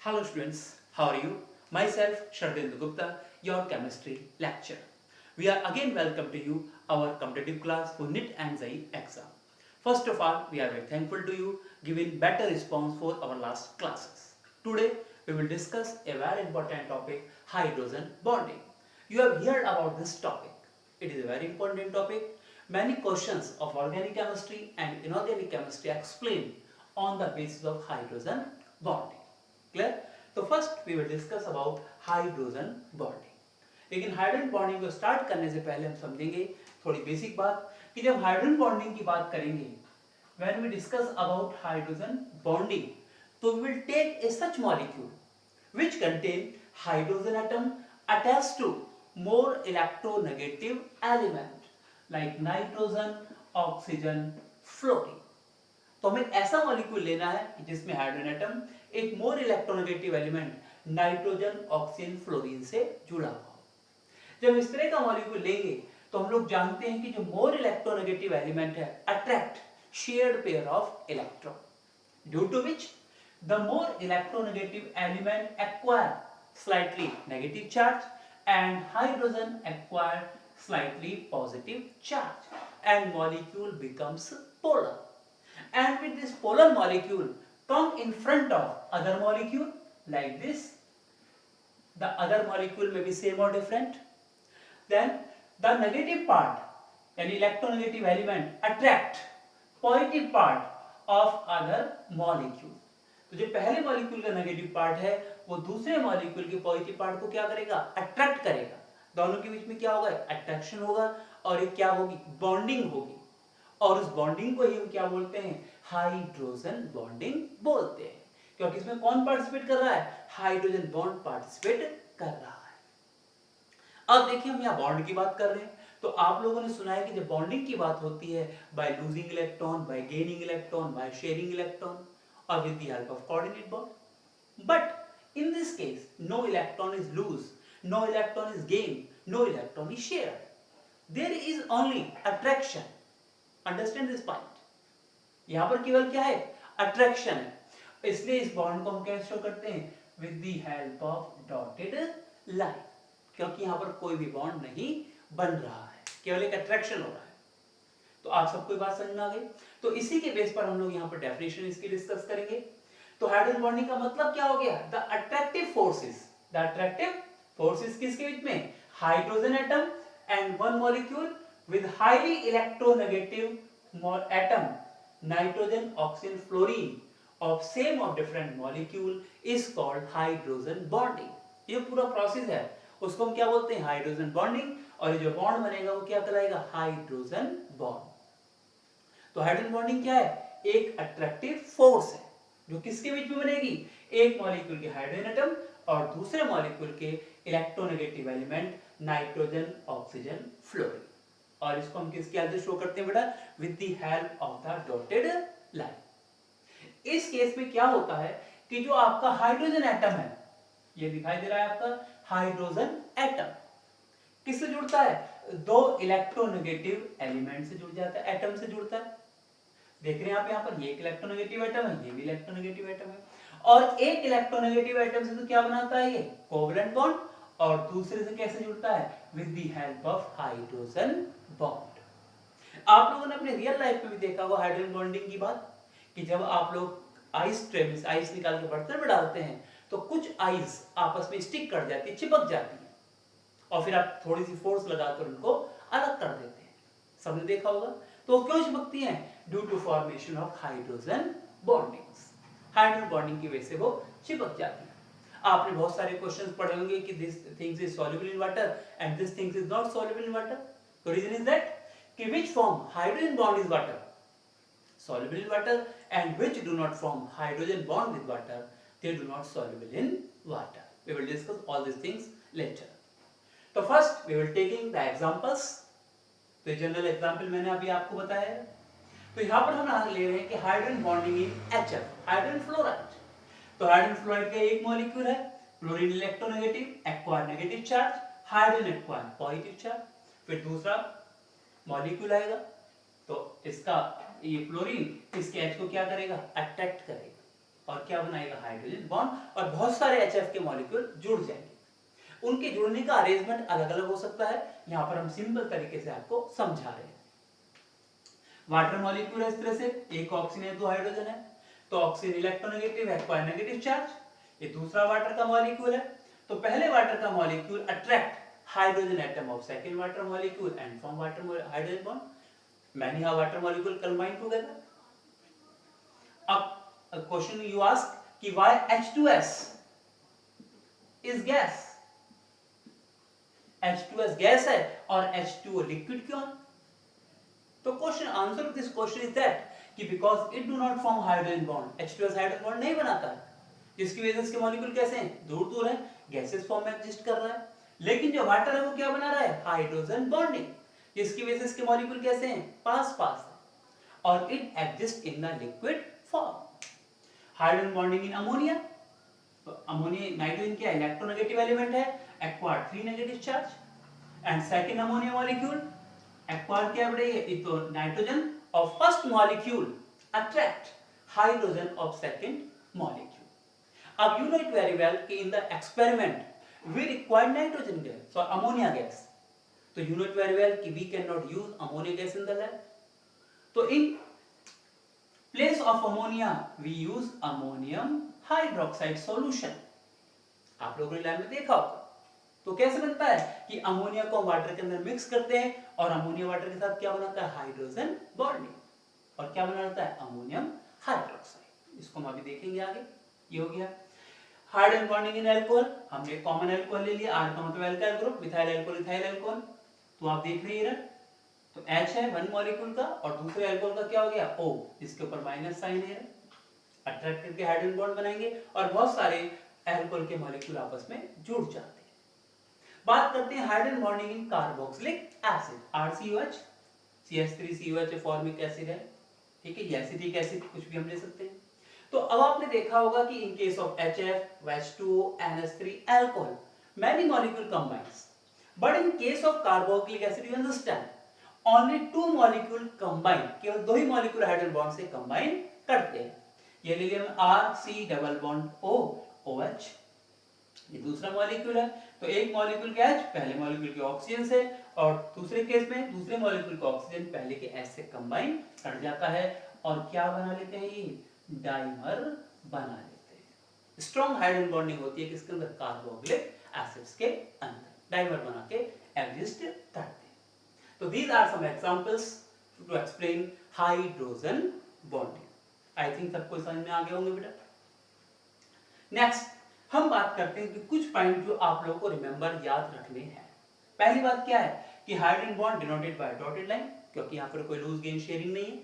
Hello students, how are you? Myself Shardendra Gupta, your chemistry lecturer. We are again welcome to you our competitive class for NIT and JEE exam. First of all, we are very thankful to you giving better response for our last classes. Today we will discuss a very important topic, hydrogen bonding. You have heard about this topic. It is a very important topic. Many questions of organic chemistry and inorganic chemistry are explained on the basis of hydrogen bonding. Clear? तो first we will discuss about hydrogen bonding. लेकिन hydrogen bonding को start करने से पहले हम समझेंगे थोड़ी basic बात कि जब हाइड्रोजन बॉन्डिंग की बात करेंगे, when we discuss about hydrogen bonding, तो we will take a such molecule which contain hydrogen atom attached to more electronegative element like nitrogen, oxygen, fluorine. तो हमें ऐसा मॉलिक्यूल लेना है जिसमें हाइड्रोजन एटम एक मोर electronegative element nitrogen, oxygen, fluorine से जुड़ा हुआ हो। जब इस तरह का मॉलिक्यूल लेंगे तो हम लोग जानते हैं कि जो मोर इलेक्ट्रोनेगेटिव एलिमेंट है attract shared pair of electron, due to which the more electronegative element acquire slightly negative charge and hydrogen acquire slightly positive charge and molecule becomes polar, and with this polar molecule come in front of other molecule like this. The other molecule may be same or different. Then the negative part and electronegative element attract positive part of other molecule. तो जो पहले molecule का negative part है वो दूसरे molecule के positive part को क्या करेगा? अट्रैक्ट करेगा। दोनों के बीच में क्या होगा? अट्रैक्शन होगा और एक क्या होगी? बॉन्डिंग होगी। और उस बॉन्डिंग को ही हम क्या बोलते हैं? हाइड्रोजन बॉन्डिंग बोलते हैं, क्योंकि इसमें कौन पार्टिसिपेट कर रहा है? हाइड्रोजन बॉन्ड पार्टिसिपेट कर रहा है। अब देखिए हम यहाँ बॉन्ड की बात कर रहे हैं, तो आप लोगों ने सुना है कि जब बॉन्डिंग की बात होती है by losing electron, bye gaining electron, by sharing electron or with the help of coordinate bond. But in this case, no electron is loose, no electron is gained, no electron is shared. There is only attraction. Understand this point. यहाँ पर केवल क्या है? Attraction है। इसलिए इस bond को हम कैसे शो करते हैं? With the help of dotted line. क्योंकि यहाँ पर कोई भी बॉन्ड नहीं बन रहा है, केवल एक अट्रैक्शन हो रहा है। तो आप सबको बात समझ में आ गई? तो इसी के बेस पर हम लोग यहाँ पर डेफिनेशन इसकी डिस्कस करेंगे। तो हाइड्रोजन बॉन्डिंग का मतलब क्या हो गया? The attractive forces. The attractive forces किसके बीच में? Hydrogen atom and one molecule with highly electronegative atom nitrogen, oxygen, fluorine of same और different molecule is called hydrogen bonding. ये पूरा प्रोसेस है, उसको हम क्या बोलते हैं? Hydrogen bonding. और ये जो बॉन्ड बनेगा वो क्या कहलाएगा? Hydrogen bond. तो हाइड्रोजन बॉन्डिंग क्या है? एक अट्रैक्टिव फोर्स है जो किसके बीच में बनेगी? एक मॉलिक्यूल के हाइड्रोजन एटम और दूसरे मॉलिक्यूल के electronegative element nitrogen, oxygen, fluorine. और इसको हम किसकी हेल्प से शो करते हैं बेटा? With the help of the dotted line. इस केस में क्या होता है कि जो आपका हाइड्रोजन एटम है, ये दिखाई दे रहा है आपका हाइड्रोजन एटम, किससे जुड़ता है? दो इलेक्ट्रोनेगेटिव एलिमेंट से जुड़ जाता है, एटम से जुड़ता है। देख रहे हैं आप यहाँ पर, ये एक इलेक्ट्रोनेगेटिव एटम है, ये भी इलेक्ट्रोनेगेटिव एटम है। और एक इलेक्ट्रोनेगेटिव एटम से तो क्या बनाता है? ये कोवलेंट बॉन्ड। और दूसरे से कैसे जुड़ता है? With the help of hydrogen bond. आप लोगों ने अपने रियल लाइफ में भी देखा होगा हाइड्रोजन बॉन्डिंग की बात, कि जब आप लोग आइस ट्रे में आइस निकाल के बर्तन में डालते हैं तो कुछ आइस आपस में स्टिक कर जाती है, चिपक जाती है, और फिर आप थोड़ी सी फोर्स लगाकर उनको अलग कर देते हैं। सबने देखा होगा। तो क्यों चिपकती हैं? Due to formation of hydrogen bondings. Hydrogen bonding की वजह से वो चिपक जाती है। आपने बहुत सारे क्वेश्चंस पढ़े होंगे कि this things is soluble in water and this things is not soluble in water. तो रीजन इज दैट कि which form hydrogen bond is water, soluble in water, and which do not form hydrogen bond with water, they do not soluble in water. We will discuss all these things later. तो first we will taking the examples. तो general example मैंने अभी आपको बताया है। तो यहाँ पर हम ले रहे हैं कि हाइड्रोजन बॉन्डिंग इन HF, हाइड्रोजन फ्लोराइड। तो हाइड्रोजन फ्लोराइड का एक मॉलिक्यूल है, fluorine electronegative, acquire negative charge, hydrogen acquire positive charge. फिर दूसरा मॉलिक्यूल आएगा, तो इसका ये फ्लोरीन इसके H को क्या करेगा? अट्रैक्ट करेगा। और क्या बनाएगा, हाइड्रोजन बॉन्ड, और बहुत सारे HF के मॉलिक्यूल जुड़ जाएंगे। उनके जुड़ने का अरेंजमेंट अलग अलग हो सकता है, यहाँ पर हम सिंपल तरीके से आपको समझा रहे हैं। वाटर मॉलिक्यूल है इस तरह से, एक ऑक्सीजन है, दो हाइड्रोजन है, तो ऑक्सीजन इलेक्ट्रोनेगेटिव है, एक्वायर नेगेटिव चार्ज। ये दूसरा वाटर का मॉलिक्यूल है, तो पहले वाटर का molecule attract hydrogen atom of second water molecule and form water hydrogen bond, many are water molecule combined together. अब a question you ask कि why H2S is gas? H2S gas है और H2O liquid क्यों? तो question answer of this question is that कि because it do not form hydrogen bond, H2S hydrogen bond नहीं बनाता है, जिसकी वजह से इसके मॉलिक्यूल कैसे हैं, दूर दूर हैं, गैसेस फॉर्म में एग्जिस्ट कर रहा है। लेकिन जो वाटर है वो क्या बना रहा है, हाइड्रोजन बॉन्डिंग, जिसकी वजह से इसके मॉलिक्यूल कैसे हैं, पास पास है, और it exist in the liquid form. Hydrogen bonding in ammonia, तो अमोनिया नाइट्रोजन क्या इलेक्ट्रोनेगेटिव एलिमेंट है, acquire 3 negative charge, and second ammonia molecule acquire क्या बढ़े, तो nitrogen of first molecule attract hydrogen of second molecule. अब you know it very well कि in the experiment we required nitrogen gas और ammonia gas, तो you know it very well कि we cannot use ammonia gas in the lab. तो in place of ammonia we use ammonium hydroxide solution. आप लोगों ने lab में देखा होगा। तो कैसे बनता है कि अमोनिया को वाटर के अंदर मिक्स करते हैं और अमोनिया वाटर के साथ क्या बनाता है, हाइड्रोजन बॉन्डिंग, और क्या बनाता है, अमोनियम हाइड्रोक्साइड। इसको हम अभी देखेंगे आगे। ये हो गया हाइड्रोजन बॉन्डिंग इन अल्कोहल, हमने कॉमन अल्कोहल ले लिया, R का मतलब alkyl group, methyl alcohol ethyl alcohol, तो आप देख रहे हैं तो H है वन मॉलिक्यूल का और दूसरे अल्कोहल का क्या हो गया, O, इसके ऊपर माइनस साइन है, अट्रैक्ट करके हाइड्रोजन बॉन्ड बनाएंगे और बहुत सारे अल्कोहल के मॉलिक्यूल आपस में जुड़ जाते हैं। बात करते हैं हाइड्रोजन बॉन्डिंग इन carboxylic acid, RCOH, CH3COH formic acid है, ठीक है, ये एसिटिक एसिड कुछ भी हम ले सकते हैं। तो अब आपने देखा होगा कि in case of HF, H2O, NH3 alcohol many molecule combines, but in case of carboxylic acid you understand only two molecule combine, केवल दो ही मॉलिक्यूल हाइड्रोजन बॉन्ड से कंबाइन करते हैं। ये ले लिया RC double bond O OH, ये दूसरा मॉलिक्यूल है, तो एक मॉलिक्यूल क्या है, पहले मॉलिक्यूल के ऑक्सीजन से, और दूसरे केस में दूसरे मॉलिक्यूल का ऑक्सीजन पहले के एस से कंबाइन कर जाता है और क्या बना लेते हैं, ये डाइमर बना लेते हैं। स्ट्रॉन्ग हाइड्रोजन बॉन्डिंग होती है किसके अंदर, कार्बोक्सिलिक एसिड्स के अंदर, डाइमर बना के एग्जिस्ट करते हैं। तो these are some examples to explain hydrogen bonding. I think सबको समझ में आ गए होंगे बेटा। नेक्स्ट हम बात करते हैं कि कुछ पॉइंट जो आप लोगों को रिमेंबर याद रखने हैं। पहली बात क्या है कि hydrogen bond denoted by dotted line, क्योंकि यहाँ पर कोई लूज गेन शेयरिंग नहीं है।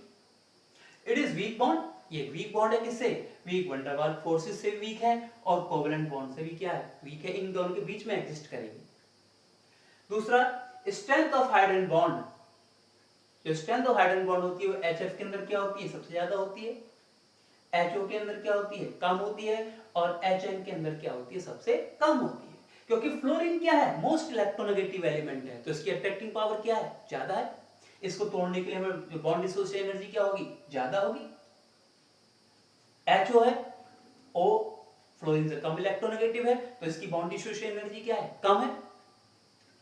इट इज वीक बॉन्ड, ये वीक बॉन्ड है, किससे, वीक वंडर वाल फोर्सेस से वीक है और कोवेलेंट बॉन्ड से भी क्या है, वीक है, इन दोनों के बीच में एग्जिस्ट करेगी। दूसरा स्ट्रेंथ ऑफ हाइड्रोजन बॉन्ड, जो स्ट्रेंथ ऑफ हाइड्रोजन बॉन्ड होती है वो HF के अंदर क्या होती है, सबसे ज्यादा होती है, HO के अंदर क्या होती है, कम होती है, और HN के अंदर क्या होती है, सबसे कम होती है, क्योंकि फ्लोरीन क्या है, मोस्ट इलेक्ट्रोनेगेटिव एलिमेंट है, तो इसकी अट्रैक्टिंग पावर क्या है, ज्यादा है। इसको तोड़ने के लिए हमें जो बॉन्ड डिसोसिएशन एनर्जी क्या होगी, ज्यादा होगी। HO है, O फ्लोरीन से कम इलेक्ट्रोनेगेटिव है, तो इसकी बॉन्ड डिसोसिएशन एनर्जी क्या है, कम है,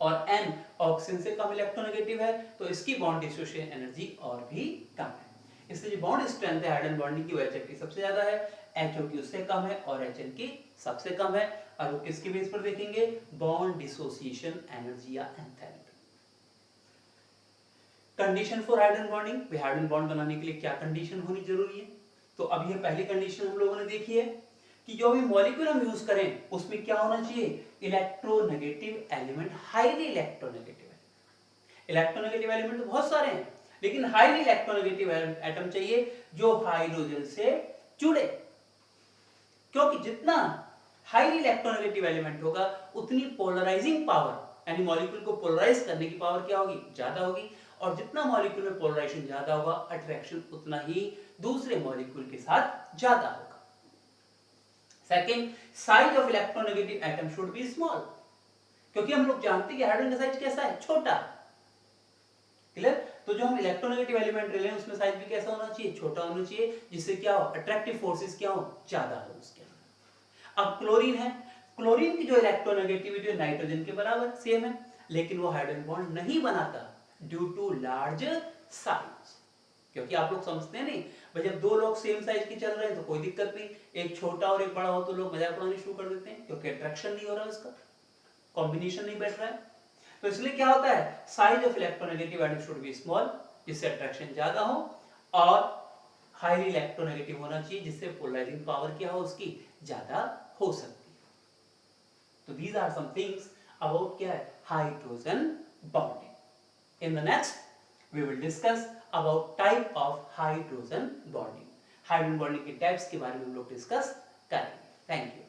और N ऑक्सीजन से कम इलेक्ट्रोनेगेटिव है, तो इसकी बॉन्ड डिसोसिएशन एनर्जी और भी कम है। इसलिए जो बॉन्ड स्ट्रेंथ है हाइड्रोजन बॉन्डिंग की वो HF की सबसे ज्यादा है, HO की उससे कम है और HN की सबसे कम है। और वो किसके बेस पर देखेंगे, बॉन्ड डिसोसिएशन एनर्जी या enthalpy. Condition for hydrogen bonding, hydrogen bond बनाने के लिए क्या कंडीशन होनी जरूरी है, तो अब ये पहली कंडीशन हम लोगों ने देखी है कि जो भी मॉलिक्यूल हम यूज करें उसमें क्या होना चाहिए, इलेक्ट्रोनेगेटिव एलिमेंट, हाईली इलेक्ट्रोनेगेटिव है। इलेक्ट्रोनेगेटिव एलिमेंट तो बहुत सारे हैं, लेकिन हाईली इलेक्ट्रोनेगेटिव एटम चाहिए जो हाइड्रोजन से जुड़े, क्योंकि जितना हाईली इलेक्ट्रोनेगेटिव एलिमेंट होगा उतनी पोलराइजिंग पावर, यानी मॉलिक्यूल को पोलराइज करने की पावर क्या होगी, ज्यादा होगी, और जितना मॉलिक्यूल में पोलराइजेशन ज्यादा होगा अट्रैक्शन उतना ही दूसरे मॉलिक्यूल के साथ ज्यादा होगा। Second, size of electronegative atom should be small, क्योंकि हम लोग जानते हैं कि हाइड्रोजन का साइज कैसा है, छोटा, क्लियर। तो जो हम इलेक्ट्रोनेगेटिव एलिमेंट ले रहे हैं उसमें साइज भी कैसा होना चाहिए, छोटा होना चाहिए, जिससे क्या हो, अट्रैक्टिव फोर्सेस क्या हो, ज्यादा हो उसके अंदर। अब क्लोरीन है, क्लोरीन की जो इलेक्ट्रोनेगेटिविटी है नाइट्रोजन के बराबर सेम है, लेकिन वो हाइड्रोजन बॉन्ड नहीं बनाता ड्यू टू लार्ज साइज। क्योंकि आप लोग समझते हैं नहीं भाई, जब दो लोग सेम साइज के चल रहे हैं तो कोई दिक्कत नहीं, एक छोटा और एक बड़ा हो तो लोग मजाक उड़ाने शुरू कर देते हैं, क्योंकि अट्रैक्शन नहीं हो रहा है, उसका कॉम्बिनेशन नहीं बैठ रहा है। तो इसलिए क्या होता है, size of electronegative atom should be small, जिससे अट्रैक्शन ज्यादा हो, और हाईली इलेक्ट्रोनेगेटिव होना चाहिए, जिससे पोलराइजिंग पावर क्या हो उसकी ज्यादा हो सकती है। तो these are some things about क्या है, hydrogen bonding. In the next we will discuss about type of hydrogen bonding. Hydrogen bonding के टाइप्स के बारे में हम लोग डिस्कस करेंगे। Thank you.